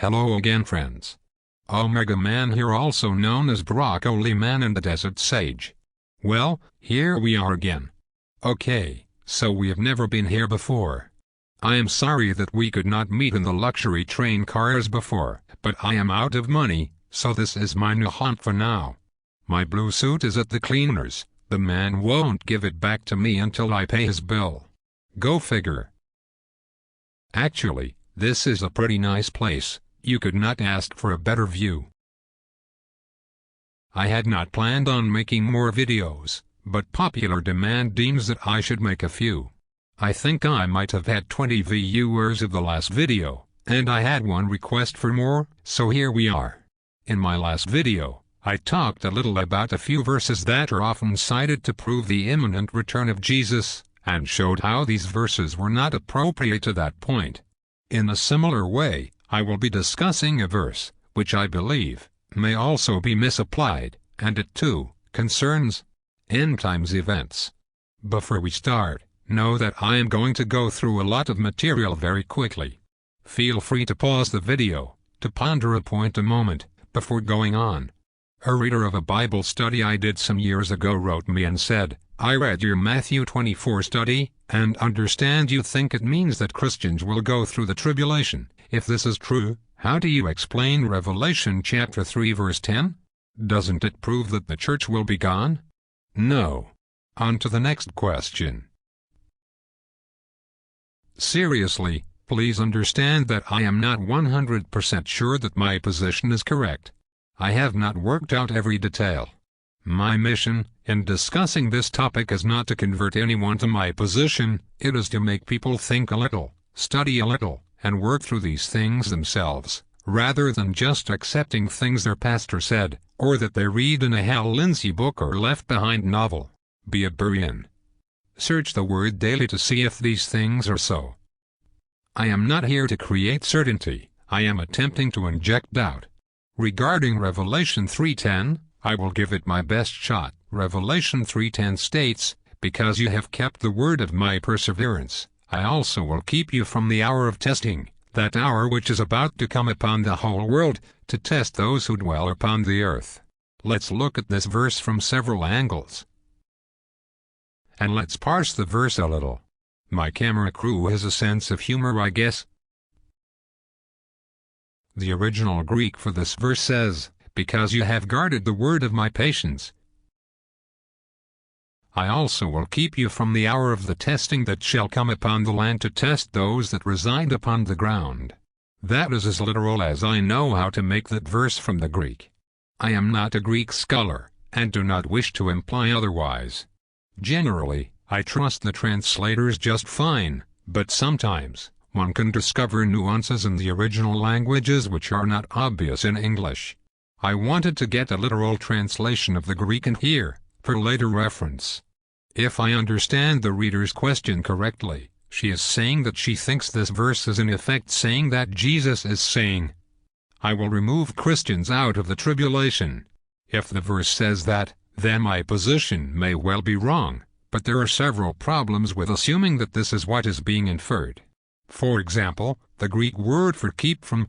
Hello again, friends. Omegaman here, also known as Broccoli Man and the Desert Sage. Well, here we are again. Okay, so we have never been here before. I am sorry that we could not meet in the luxury train cars before, but I am out of money, so this is my new haunt for now. My blue suit is at the cleaners. The man won't give it back to me until I pay his bill. Go figure. Actually, this is a pretty nice place. You could not ask for a better view. I had not planned on making more videos, but popular demand deems that I should make a few. I think I might have had 20 viewers of the last video, and I had one request for more, so here we are. In my last video, I talked a little about a few verses that are often cited to prove the imminent return of Jesus, and showed how these verses were not appropriate to that point. In a similar way, I will be discussing a verse, which I believe may also be misapplied, and it too concerns end times events. Before we start, know that I am going to go through a lot of material very quickly. Feel free to pause the video to ponder a point a moment before going on. A reader of a Bible study I did some years ago wrote me and said, "I read your Matthew 24 study, and understand you think it means that Christians will go through the tribulation. If this is true, how do you explain Revelation chapter 3 verse 10? Doesn't it prove that the church will be gone?" No. On to the next question. Seriously, please understand that I am not 100% sure that my position is correct. I have not worked out every detail. My mission in discussing this topic is not to convert anyone to my position, it is to make people think a little, study a little, and work through these things themselves, rather than just accepting things their pastor said, or that they read in a Hal Lindsey book or Left Behind novel. Be a Berean. Search the Word daily to see if these things are so. I am not here to create certainty, I am attempting to inject doubt. Regarding Revelation 3:10, I will give it my best shot. Revelation 3:10 states, "Because you have kept the word of my perseverance, I also will keep you from the hour of testing, that hour which is about to come upon the whole world, to test those who dwell upon the earth." Let's look at this verse from several angles. And let's parse the verse a little. My camera crew has a sense of humor, I guess. The original Greek for this verse says, "Because you have guarded the word of my patience, I also will keep you from the hour of the testing that shall come upon the land to test those that reside upon the ground." That is as literal as I know how to make that verse from the Greek. I am not a Greek scholar, and do not wish to imply otherwise. Generally, I trust the translators just fine, but sometimes one can discover nuances in the original languages which are not obvious in English. I wanted to get a literal translation of the Greek in here, for later reference. If I understand the reader's question correctly, she is saying that she thinks this verse is in effect saying that Jesus is saying, "I will remove Christians out of the tribulation." If the verse says that, then my position may well be wrong, but there are several problems with assuming that this is what is being inferred. For example, the Greek word for keep from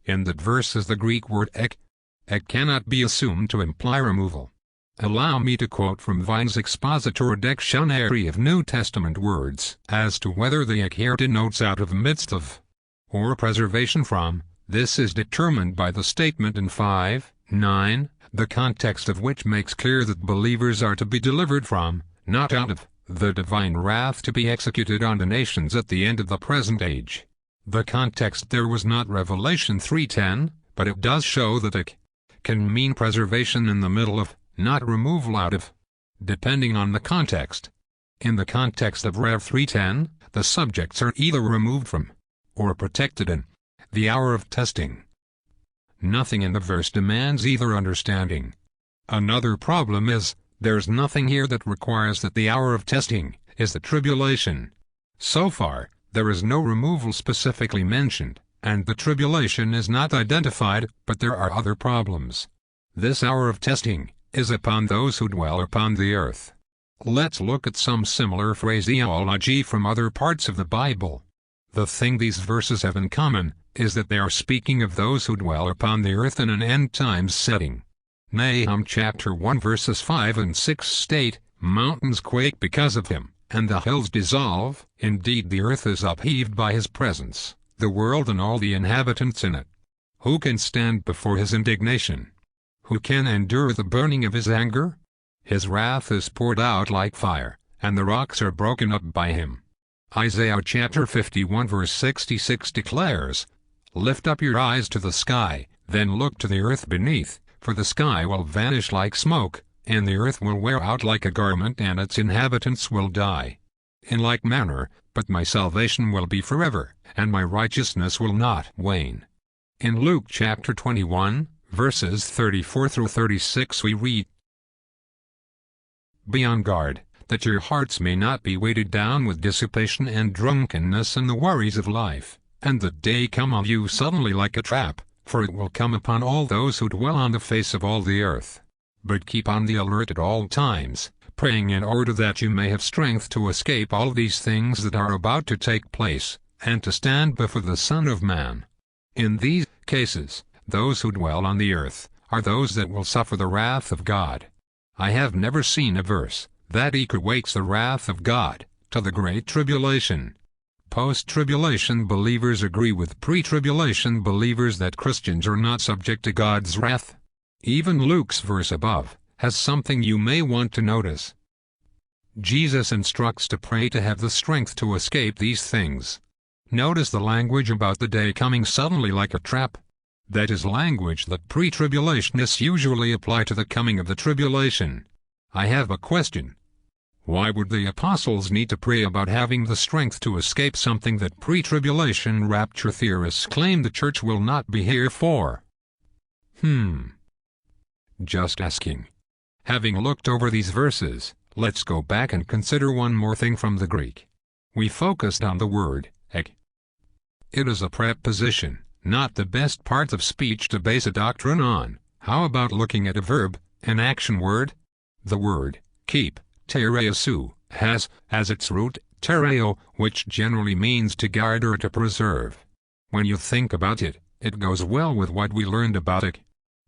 in that verse is the Greek word ek. Ek cannot be assumed to imply removal. Allow me to quote from Vine's Expositor Dictionary of New Testament Words as to whether the ek here denotes out of, midst of, or preservation from. This is determined by the statement in 5:9, the context of which makes clear that believers are to be delivered from, not out of, the divine wrath to be executed on the nations at the end of the present age. The context there was not Revelation 3:10, but it does show that ek can mean preservation in the middle of, not removal out of, depending on the context. In the context of Rev 3:10, the subjects are either removed from, or protected in, the hour of testing. Nothing in the verse demands either understanding. Another problem is, there's nothing here that requires that the hour of testing is the tribulation. So far, there is no removal specifically mentioned, and the tribulation is not identified, but there are other problems. This hour of testing is upon those who dwell upon the earth. Let's look at some similar phraseology from other parts of the Bible. The thing these verses have in common is that they are speaking of those who dwell upon the earth in an end-times setting. Nahum chapter 1 verses 5 and 6 state, "Mountains quake because of him, and the hills dissolve, indeed the earth is upheaved by his presence, the world and all the inhabitants in it. Who can stand before his indignation? Who can endure the burning of his anger? His wrath is poured out like fire, and the rocks are broken up by him." Isaiah chapter 51 verse 66 declares, "Lift up your eyes to the sky, then look to the earth beneath, for the sky will vanish like smoke, and the earth will wear out like a garment, and its inhabitants will die. In like manner, but my salvation will be forever, and my righteousness will not wane." In Luke chapter 21, verses 34 through 36 we read, "Be on guard, that your hearts may not be weighted down with dissipation and drunkenness and the worries of life, and the day come on you suddenly like a trap, for it will come upon all those who dwell on the face of all the earth. But keep on the alert at all times, praying in order that you may have strength to escape all these things that are about to take place, and to stand before the Son of Man." In these cases, those who dwell on the earth are those that will suffer the wrath of God. I have never seen a verse that equates the wrath of God to the Great Tribulation. Post-tribulation believers agree with pre-tribulation believers that Christians are not subject to God's wrath. Even Luke's verse above has something you may want to notice. Jesus instructs to pray to have the strength to escape these things. Notice the language about the day coming suddenly like a trap. That is language that pre-tribulationists usually apply to the coming of the tribulation. I have a question. Why would the apostles need to pray about having the strength to escape something that pre-tribulation rapture theorists claim the church will not be here for? Just asking. Having looked over these verses, let's go back and consider one more thing from the Greek. We focused on the word ek. It is a preposition, not the best part of speech to base a doctrine on. How about looking at a verb, an action word? The word keep, tereosu, has as its root tereo, which generally means to guard or to preserve. When you think about it, it goes well with what we learned about it.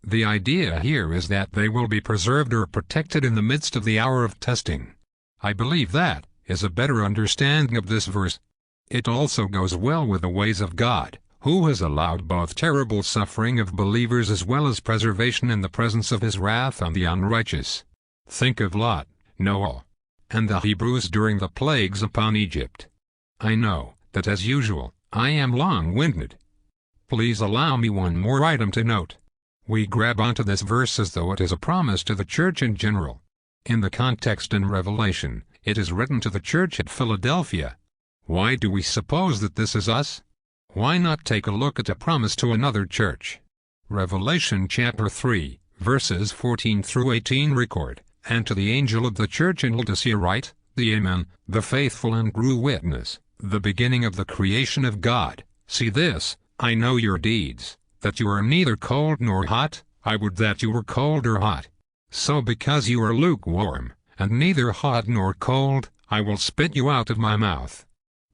The idea here is that they will be preserved or protected in the midst of the hour of testing. I believe that is a better understanding of this verse. It also goes well with the ways of God, who has allowed both terrible suffering of believers as well as preservation in the presence of his wrath on the unrighteous. Think of Lot, Noah, and the Hebrews during the plagues upon Egypt. I know that as usual, I am long-winded. Please allow me one more item to note. We grab onto this verse as though it is a promise to the church in general. In the context in Revelation, it is written to the church at Philadelphia. Why do we suppose that this is us? Why not take a look at a promise to another church? Revelation chapter 3, verses 14 through 18 record, "And to the angel of the church in Laodicea write, the Amen, the faithful and true witness, the beginning of the creation of God. See this, I know your deeds, that you are neither cold nor hot. I would that you were cold or hot. So because you are lukewarm, and neither hot nor cold, I will spit you out of my mouth.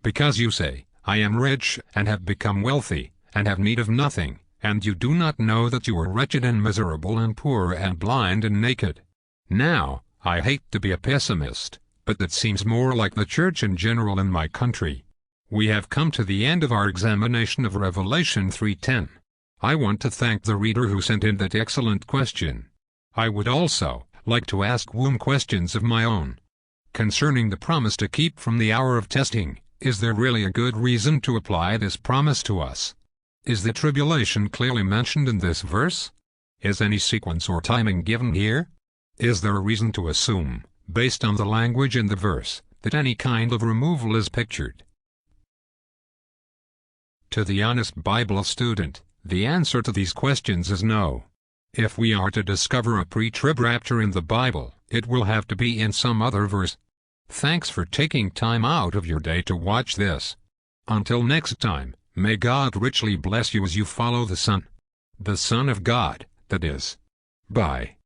Because you say, I am rich, and have become wealthy, and have need of nothing, and you do not know that you are wretched and miserable and poor and blind and naked. Now, I hate to be a pessimist, but that seems more like the church in general in my country. We have come to the end of our examination of Revelation 3:10. I want to thank the reader who sent in that excellent question. I would also like to ask womb questions of my own. Concerning the promise to keep from the hour of testing, is there really a good reason to apply this promise to us? Is the tribulation clearly mentioned in this verse? Is any sequence or timing given here? Is there a reason to assume, based on the language in the verse, that any kind of removal is pictured? To the honest Bible student, the answer to these questions is no. If we are to discover a pre-trib rapture in the Bible, it will have to be in some other verse. Thanks for taking time out of your day to watch this. Until next time, may God richly bless you as you follow the Son of God, that is. Bye.